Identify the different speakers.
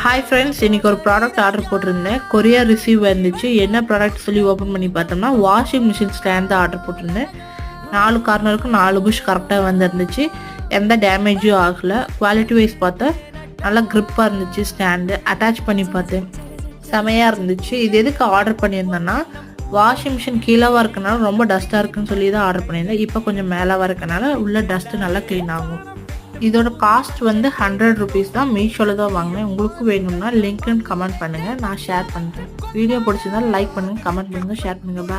Speaker 1: Hi friends, இன்றைக்கி ஒரு product order போட்டிருந்தேன். கொரியர் ரிசீவ் வந்துச்சு. என்ன ப்ராடக்ட் சொல்லி ஓப்பன் பண்ணி பார்த்தோம்னா வாஷிங் மிஷின் ஸ்டாண்ட் தான் ஆர்டர் போட்டிருந்தேன். 4 கார்னருக்கும் 4 புஷ் கரெக்டாக வந்துருந்துச்சு. எந்த டேமேஜும் ஆகலை. குவாலிட்டி வைஸ் பார்த்தா நல்லா க்ரிப்பாக இருந்துச்சு. ஸ்டாண்டு அட்டாச் பண்ணி பார்த்தேன், செமையாக இருந்துச்சு. இது எதுக்கு ஆர்டர் பண்ணியிருந்தேன்னா, வாஷிங் மிஷின் கீழேவாக இருக்கனால ரொம்ப டஸ்ட்டாக இருக்குன்னு சொல்லி தான் ஆர்டர் பண்ணியிருந்தேன். இப்போ கொஞ்சம் மேலேவாக இருக்கனால உள்ள டஸ்ட்டு நல்லா க்ளீன் ஆகும். இதோட காஸ்ட் வந்து 100 ருபீஸ் தான். மீஷோவில் தான் வாங்கினேன். உங்களுக்கு வேணும்னா லிங்க்னு கமெண்ட் பண்ணுங்கள், நான் ஷேர் பண்ணுறேன். வீடியோ பிடிச்சிருந்தாலும் லைக் பண்ணுங்கள், கமெண்ட் பண்ணுங்கள், ஷேர் பண்ணுங்கள். பாய்.